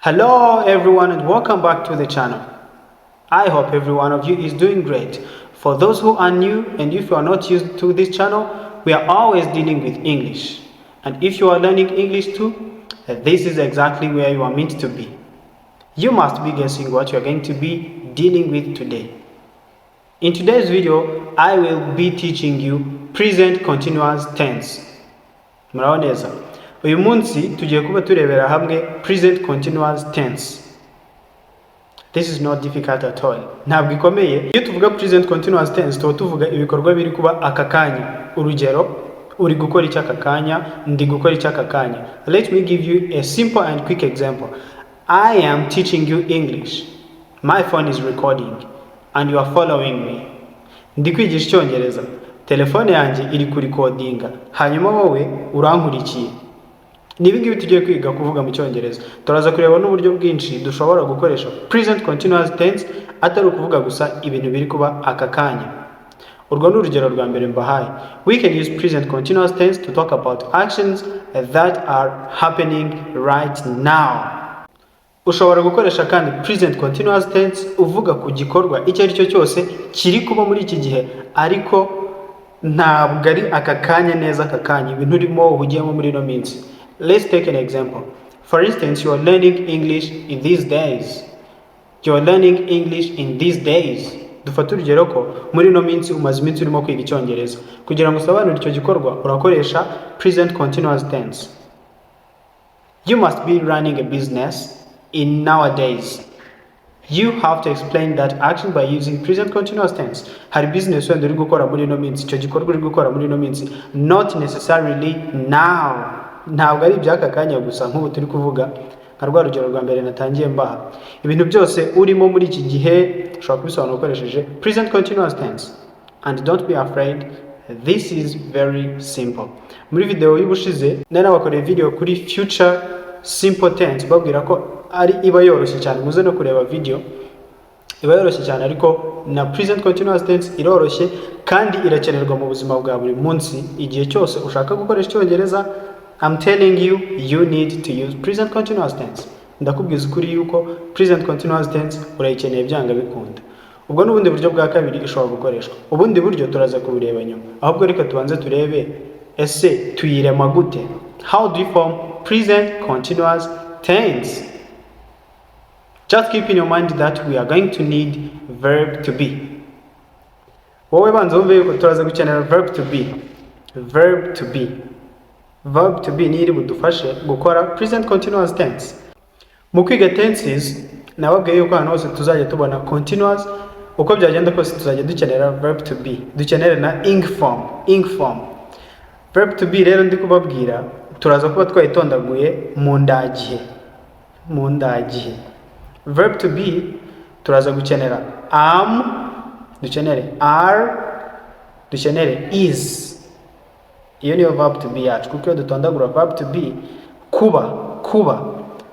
Hello everyone and welcome back to the channel. I hope every one of you is doing great. For those who are new and if you are not used to this channel, we are always dealing with English. And if you are learning English too, this is exactly where you are meant to be. You must be guessing what you are going to be dealing with today. In today's video, I will be teaching you present continuous tense. Muraho neza. Uyu munsi tugiye kuba turebera hamwe present continuous tense. This is not difficult at all. Ntabwo ikomeye. Iyo tuvuga present continuous tense tuba tuvuga ibikorwa biri kuba aka kanya. Urugero, uri gukora iki aka kanya, ndi gukora iki aka kanya. Let me give you a simple and quick example. I am teaching you English. My phone is recording and you are following me. Ndi kwigisha Icyongereza. Telefone yanjye iri kurikodinga. Hanyuma wowe urankurikiye. Nibingibi tugiye kwiga kuvuga mu Cyongereza. Turaza kureba n'uburyo bwinshi dushobora gukoresha present continuous tense atari ukuvuga gusa ibintu biri kuba aka kanya. Urwo ni urugero rwa mbere mbahaye. We can use present continuous tense to talk about actions that are happening right now. Ushobora gukoresha kandi present continuous tense uvuga ku gikorwa icyo ari cyo cyose kiri kuba muri iki gihe ariko ntabwo ari aka kanya neza aka kanya ibintu urimo uhugiyemo muri ino minsi. Let's take an example. For instance, you are learning English in these days. You are learning English in these days. Dufata urugero ko muri ino minsi umaze iminsi urimo kwiga Icyongereza. Kugira ngo usobanure icyo gikorwa urakoresha present continuous tense. You must be running a business in nowadays. You have to explain that action by using present continuous tense. Hari business wenda uri gukora muri ino minsi, icyo gikorwa uri gukora muri ino minsi, not necessarily now. Ntabwo ari iby'aka kanya gusa nk'ubu turi kuvuga nka rwa rugero rwa mbere natangiye mbaha. Ibintu byose urimo muri iki gihe ushobora kubisobanura ukoresheje present continuous tense. And don't be afraid, this is very simple. Muri video y'ubushize nari nabakoreye video kuri future simple tense babwira ko ari iba yoroshye cyane, muze no kureba video. Iba yoroshye cyane ariko na present continuous tense iroroshye kandi irakenerwa mu buzima bwa buri munsi. Igihe cyose ushaka gukoresha Icyongereza, I'm telling you, you need to use present continuous tense. Ndakubwiza ukuri yuko present continuous tense urayikeneye byanga bikunda. Ubwo n'ubundi buryo bwa kabiri ishobora gukoreshwa. Ubundi buryo turaza kubureba nyuma. Ahubwo reka tubanze turebe ese tuyirema gute. How do you form present continuous tense? Just keep in your mind that we are going to need verb to be. Wowe banza wumve yuko turaza gukenera verb to be. Verb to be. Verb to be ni iri budufashe gukora present continuous tense. Mu kwiga tenses nababwiye yuko hano hose tuzajya tubona continuous, uko byagenda kose tuzajya dukenera verb to be. Dukenera na ing form, ing form. Verb to be rero ndi kubabwira turaza kuba twayitondaguye mu ndagihe. Mu ndagihe. Verb to be turaza gukenera am, dukenere are, dukenere is. Iyo niyo verb to be yacu kuko iyo dutondagura verb to be kuba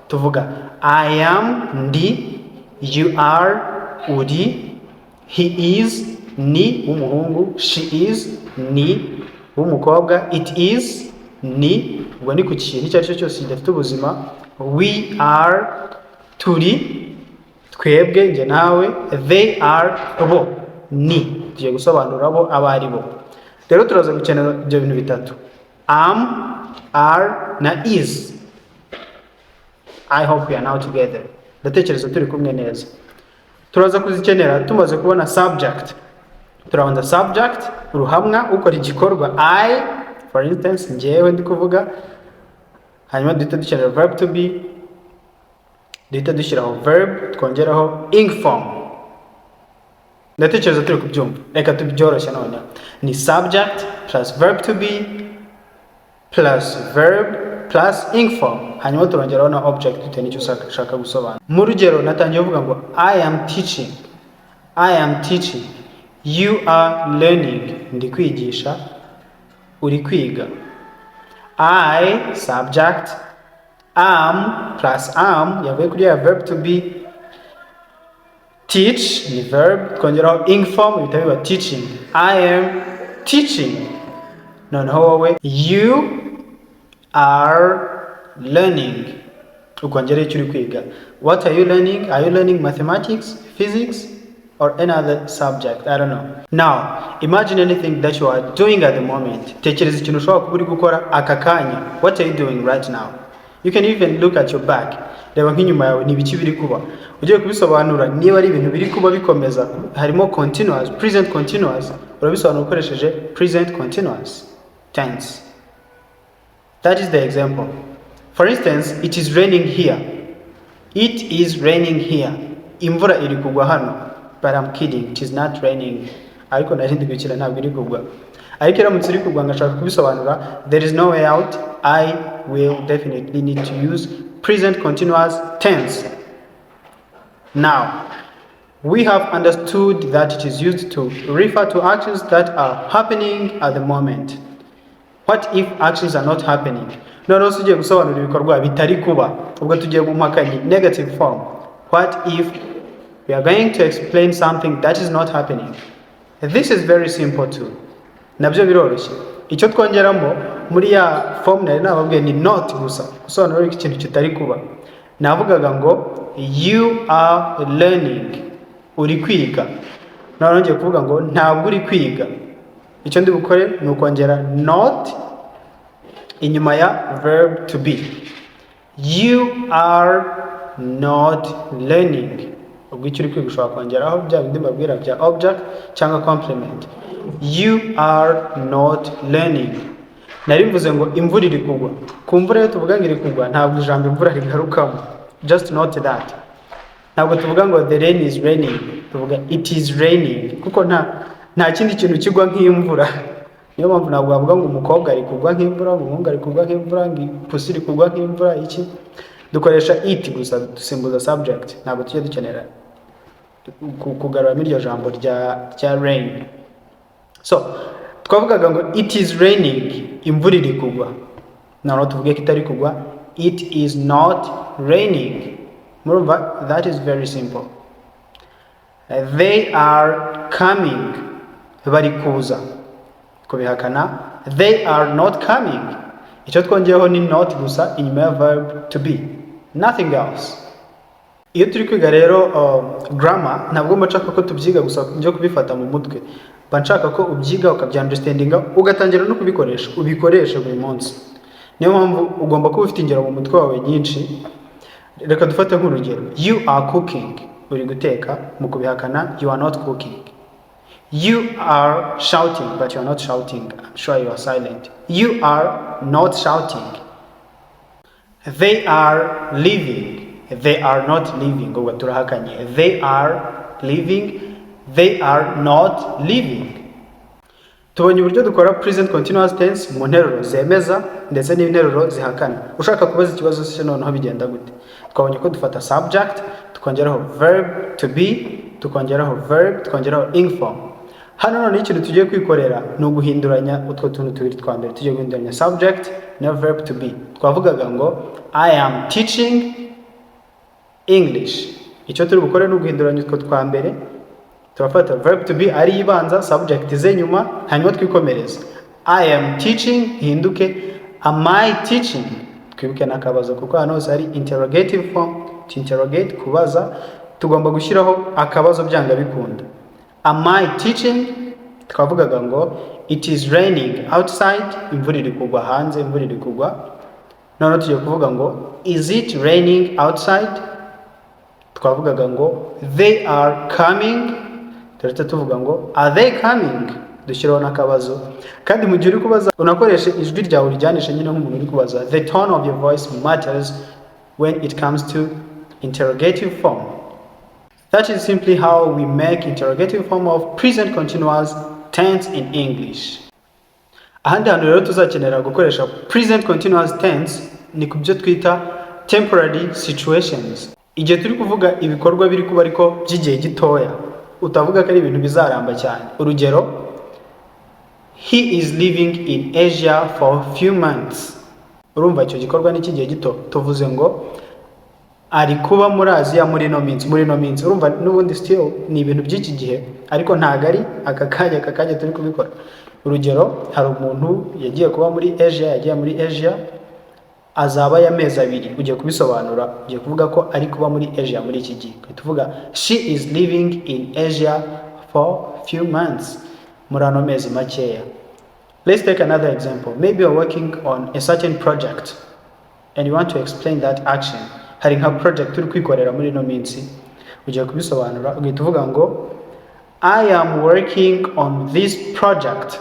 tuvuga I am ndi, you are uri, he is ni w'umuhungu, she is ni w'umukobwa, it is ni ubwo ni ku kintu icyo ari cyo cyose gifite ubuzima, we are turi twebwe njye nawe, they are bo ni tugiye gusobanura bo abari bo. Rero turaza gukenera ibyo bintu bitatu, am, are na is. I hope we are now together. Ndatekereza turi kumwe neza. Turaza kuzikenera tumaze kubona subject. Turabanza subject uruhamwa ukora igikorwa I, for instance njyewe ndi kuvuga, hanyuma duhita dukenera verb to be, duhita dushyiraho verb twongeraho ing form. Ndatekereza turi kubyumva. Reka tubyoroshye none. Ni subject plus verb to be plus verb plus ing form. Hanyuma turongeraho na object bitewe n'icyo ushaka gusobanura. Mu rugero natangiye kuvuga ngo I am teaching. I am teaching. You are learning. Ndi kwigisha. Uri kwiga. I subject am plus am yavuye kuri ya verb to be. Teach ni verb twongeraho ing form bihita biba teaching. I am teaching. Noneho wowe you are learning. ukongera icyo uri kwiga. What are you learning? Are you learning mathematics, physics, or any other subject? I don't know. Now, imagine anything that you are doing at the moment. Tekereza ikintu ushobora kuba uri gukora aka kanya. What are you doing right now? You can even look at your back. Reba nk'inyuma yawe ni ibiki biri kuba. Ugiye kubisobanura niba ari ibintu biri kuba bikomeza, harimo continuous, present continuous, urabisobanura ukoresheje present continuous tense. That is the example. For instance, it is raining here. It is raining here. Imvura iri kugwa hano. But I'm kidding, it is not raining. Ariko narindi gukira ntabwo iri kugwa. Ariko iramutse iri kugwa ngashaka kubisobanura, there is no way out. I will definitely need to use present continuous tense. Now, we have understood that it is used to refer to actions that are happening at the moment. What if actions are not happening? Noneho tugiye gusobanura ibikorwa bitari kuba, ubwo tugiye gumpakanya negative form. What if we are going to explain something that is not happening? This is very simple too. Nabyo biroroshye. Icyo twongeramo muri ya form nari nababwiye ni not gusa, gusobanura ikintu kitari kuba. Navugaga ngo you are learning. Uri kwiga. Noneho ngiye kuvuga ngo ntabwo uri kwiga. Icyo ndi bukore ni ukongera not inyuma ya verb to be. You are not learning. Ubwo icyo uri kwiga ushobora kongeraho bya bindi mbabwira bya object cyangwa complement. You are not learning. Nari mvuze ngo imvura iri kugwa. Ku mvura iyo tuvuga ngo iri kugwa ntabwo ijambo imvura rigarukamo. Just note that. Ntabwo tuvuga ngo the rain is raining. Tuvuga it is raining. Kuko nta kindi kintu kigwa nk'imvura. Niyo mpamvu ntabwo bavuga ngo umukobwa ari kugwa nk'imvura, umuhungu ari kugwa nk'imvura, ipusi iri kugwa nk'imvura, iki. Dukoresha it gusa dusimbuza subject. Ntabwo tujye dukenera kugarura iryo jambo rya rain. So, twavugaga ngo it is raining, imvura iri kugwa. Noneho tuvuge ko itari kugwa, it is not raining. Murumva, that is very simple. They are coming. Bari kuza. Kubihakana, they are not coming. Icyo twongeyeho ni not gusa inyuma ya verb to be. Nothing else. Iyo turi kwiga rero grammar, ntabwo mbashaka ko tubyiga gusa njye kubifata mu mutwe. Banshaka ko ubyiga ukabyanderstandinga ugatangira no kubikoresha. Ubikoresha buri munsi. Niyo mpamvu ugomba kuba ufite ingero mu mutwe wawe nyinshi. Reka dufate nk'urugero. You are cooking. Uri guteka. Mu kubihakana, you are not cooking. You are shouting, but you are not shouting. I'm sure you are silent. You are not shouting. They are leaving. They are not leaving. They are leaving. They are not leaving. Tubonye uburyo dukora present continuous tense mu nteruro zemeza ndetse n'interuro zihakana. Ushaka kubaza ikibazo se noneho bigenda gute? Twabonye ko dufata subject, tukongeraho verb to be, tukongeraho verb, tukongeraho ing form. Hano none ikintu tugiye kwikorera ni uguhinduranya utwo tuntu tubiri twa mbere. Tugiye guhinduranya subject na verb to be. Twavugaga ngo I am teaching English. Icyo turi gukora ni uguhinduranya utwo twa mbere. Turafata verb to be ari ibanza, subject ze nyuma, hanyuma twikomereza. I am teaching hinduke am I teaching. Twibuke nakabazo kuko hano hose ari interrogative form, to interrogate kubaza, tugomba gushyiraho akabazo byanga bikunda. Am I teaching? Twavugaga ngo it is raining outside. Imvura iri kugwa hanze, imvura iri kugwa. None tugiye kuvuga ngo is it raining outside? Twavugaga ngo they are coming. Turetse tuvuga ngo are they coming? Dushyiraho n'akabazo. Kandi mu gihe uri kubaza unakoresha ijwi ryawe urijyanisha nyine nk'umuntu uri kubaza. The tone of your voice matters when it comes to interrogative form. That is simply how we make interrogative form of present continuous tense in English. Ahandi hantu rero tuzakenera gukoresha present continuous tense ni ku byo twita temporary situations. Igihe turi kuvuga ibikorwa biri kuba ariko by'igihe gitoya, utavuga ko ari ibintu bizaramba cyane. Urugero, he is living in Asia for a few months. Urumva icyo gikorwa ni cy'igihe gito. Tuvuze ngo ari kuba muri Aziya muri no minsi. Urumva n'ubundi still ni ibintu by'iki gihe ariko ntago ari aka kanya turi kubikora. Urugero, hari umuntu yagiye kuba muri Asia, azaba y'amezi abiri, ugiye kubisobanura, ugiye kuvuga ko ari kuba muri Asia muri iki gihe. Tuvuga she is living in Asia for few months, muri ano mezi makeya. Let's take another example. Maybe you're working on a certain project and you want to explain that action. Hari nka project uri kwikorera muri ino minsi, ugiye kubisobanura, ugahita uvuga ngo I am working on this project.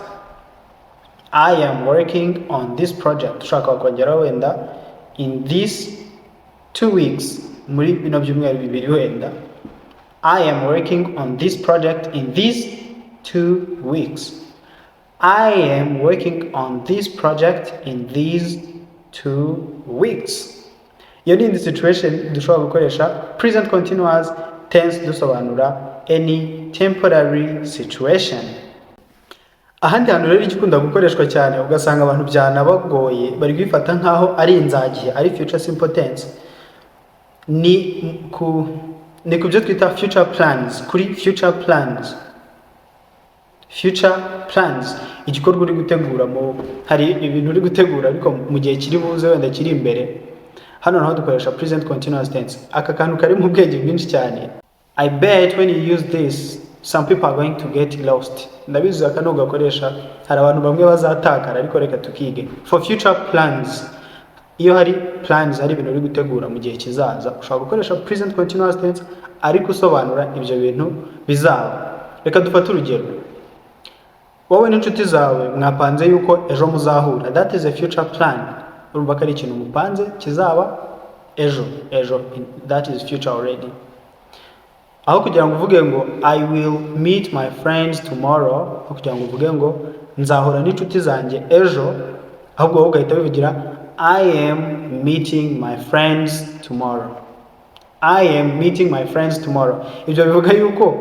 I am working on this project. Ushaka kongera wenda in these 2 weeks, muri bino byumweru bibiri wenda. I am working on this project in these 2 weeks. I am working on this project in these 2 weeks. Iyo ni indi situation dushobora gukoresha present continuous tense dusobanura any temporary situation. Ahandi hantu rero igikunda gukoreshwa cyane ugasanga abantu byanabagoye bari kwifata nkaho ari inzagihe, ari future simple tense, ni ku byo twita future plans. Kuri future plans, future plans igikorwa uri gutegura, hari ibintu uri gutegura ariko mu gihe kiri buze wenda kiri imbere. Hano naho dukoresha present continuous tense. Aka kantu kari mu bwenge bwinshi cyane. I bet when you use this some people are going to get lost. Ndabizi akano gakoresha hari abantu bamwe bazatakara, ariko reka tukige. For future plans, iyo hari plans, hari ibintu uri gutegura mu gihe kizaza, ushobora gukoresha present continuous tense ariko usobanura ibyo bintu bizaba. Reka dufate urugero. Wowe n'inshuti zawe mwapanze yuko ejo muzahura. That is a future plan. Urumva ko ari ikintu mupanze kizaba ejo. That is future already. Aho kugira ngo uvuge ngo I will meet my friends tomorrow, aho kugira ngo uvuge ngo nzahura n'inshuti zanjye ejo, ahubwo wowe ugahita bivugira I am meeting my friends tomorrow. I am meeting my friends tomorrow. Ibyo bivuga yuko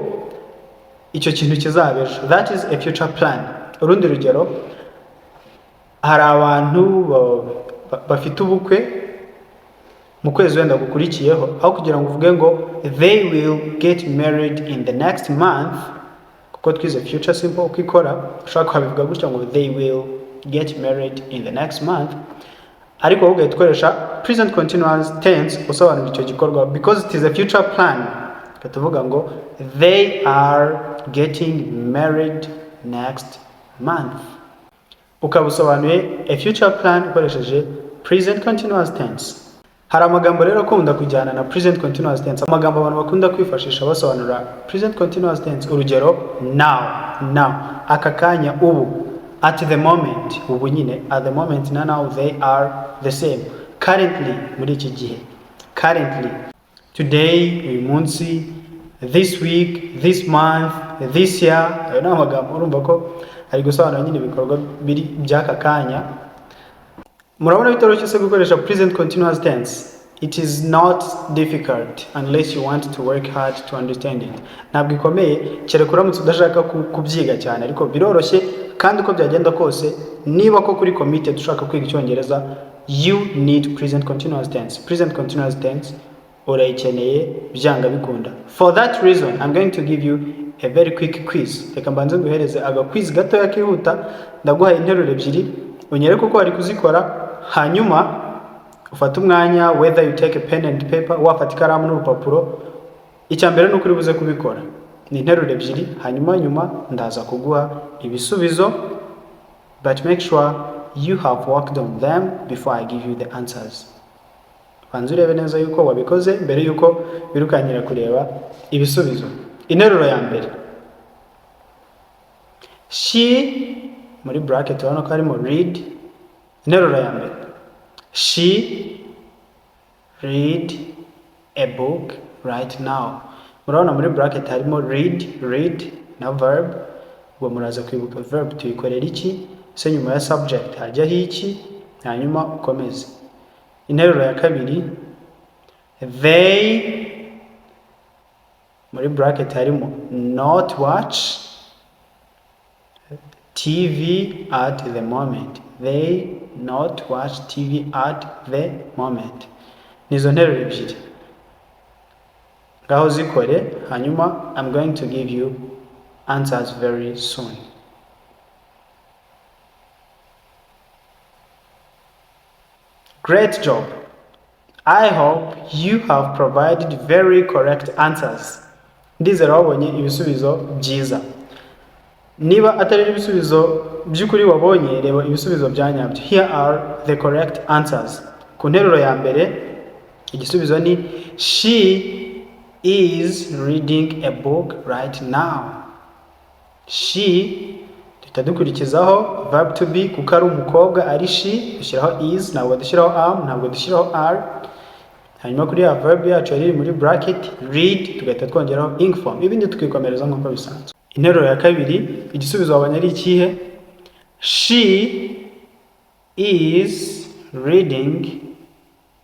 icyo kintu kizaba ejo. That is a future plan. Urundi rugero, hari abantu bafite ubukwe mu kwezi wenda gukurikiyeho, aho kugira ngo uvuge ngo they will get married in the next month, kuko twize future simple uko ikora, ushaka kubivuga gutya ngo they will get married in the next month, ariko wowe ugahita ukoresha present continuous tense usobanura icyo gikorwa because it is a future plan. Tuvuga ngo they are getting married next month. Ukabusobanuye a future plan ukoresheje present continuous tense. Hari amagambo rero akunda kujyana na present continuous tense, amagambo abantu bakunda kwifashisha basobanura present continuous tense. Urugero, now, aka kanya, ubu, at the moment, ubu nyine, at the moment na now they are the same. Currently, muri iki gihe, currently, today, uyu munsi, this week, this month, this year. Ayo ni amagambo urumva ko ari gusobanura nyine ibikorwa biri by'aka kanya. Murabona bitoroshye se gukoresha present continuous tense. It is not difficult unless you want to work hard to understand it. Ntabwo ikomeye kereka uramutse udashaka kubyiga cyane, ariko biroroshye kandi uko byagenda kose niba ko kuri committed ushaka kwiga Icyongereza, you need present continuous tense. Present continuous tense urayikeneye byanga bikunda. For that reason, I'm going to give you a very quick quiz. Reka mbanze nguhereze aga quiz gatoya kihuta. Ndaguhaye interuro ebyiri, unyereke uko wari kuzikora, hanyuma ufata umwanya, whether you take a pen and paper, wafata ikaramu n'urupapuro. Icya mbere nuko uri buze kubikora ni interuro ebyiri, hanyuma ndaza kuguha ibisubizo, but make sure you have worked on them before I give you the answers. Banza urebe neza yuko wabikoze mbere yuko birukanyira kureba ibisubizo. Interuro ya mbere, she, muri bracket urabona ko harimo read. Interuro ya mbere, she read a book right now. Murabona muri bracket harimo read na verb. Ubwo muraza kwibuka verb tuyikorera iki, se nyuma ya subject hajyaho iki, hanyuma ukomeze. Interuro ya kabiri, they, muri bracket harimo not watch TV at the moment. They not watch TV at the moment. Nizo nteruro ebyiri. Ngaho zikore, hanyuma I'm going to give you answers very soon. Great job. I hope you have provided very correct answers. Ndizera wabonye ibisubizo byiza. Niba atari ibisubizo by'ukuri wabonye, reba ibisubizo bya nyabyo. Here are the correct answers. Ku nteruro ya mbere, igisubizo ni she is reading a book right now. She, dukurikizaho verb to be kuko ari umukobwa ari she, dushyiraho is, ntabwo dushyiraho am, ntabwo dushyiraho are. Hanyuma kuri ya verb yacu yari muri bracket read, tugahita twongeraho ing form, ibindi tukikomereza nk'uko bisanzwe. Interuro ya kabiri, igisubizo wabonye ari ikihe? She is reading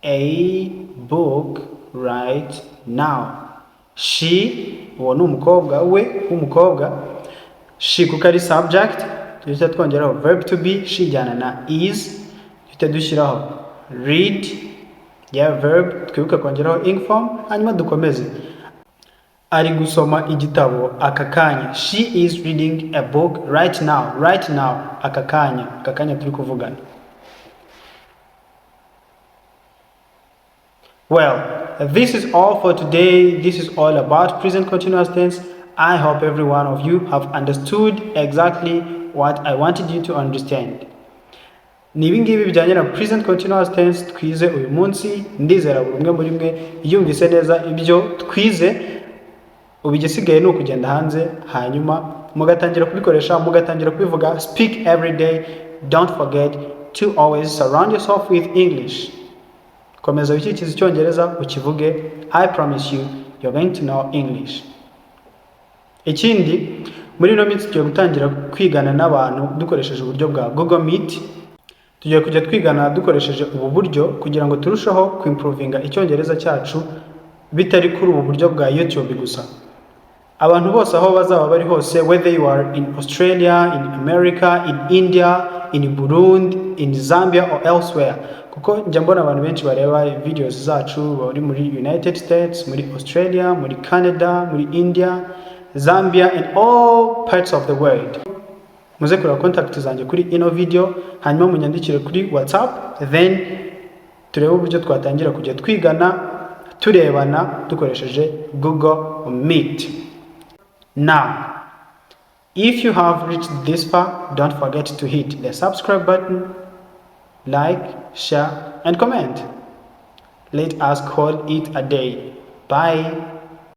a book right now. She, uwo ni umukobwa we w'umukobwa. She kuko ari subject, duhita twongeraho verb to be, she ijyana na is, duhita dushyiraho read ya verb, twibuka kongeraho ing form, hanyuma dukomeze. Ari gusoma igitabo aka kanya. She is reading a book right now. Right now, aka kanya turi kuvugana. Well, this is all for today. This is all about present continuous tense. I hope every one of you have understood exactly what I wanted you to understand. Ni ibingibi bijyanye na present continuous tense twize uyu munsi. Ndizera buri umwe muri mwe yumvise neza ibyo twize. Ubu igisigaye ni ukugenda hanze hanyuma mugatangira kubikoresha, mugatangira kubivuga. Speak every day. Don't forget to always surround yourself with English. Komeza wikikiza Icyongereza ukivuge. I promise you, you're going to know English. Ikindi, muri ino minsi tugiye gutangira kwigana n'abantu dukoresheje uburyo bwa Google Meet. Tugiye kujya twigana dukoresheje ubu buryo kugira ngo turusheho kwimprovinga Icyongereza cyacu bitari kuri ubu buryo bwa YouTube gusa. Abantu bose aho bazaba bari hose, whether you are in Australia, in America, in India, in Burundi, in Zambia or elsewhere, kuko njya mbona abantu benshi bareba videos zacu bari muri United States, muri Australia, muri Canada, muri India, Zambia and all parts of the world. Muze kureba contact zanjye kuri ino video, hanyuma munyandikire kuri WhatsApp, then turebe uburyo twatangira kujya twigana turebana dukoresheje Google Meet. Now, if you have reached this far, don't forget to hit the subscribe button, like, share, and comment. Let us call it a day. Bye.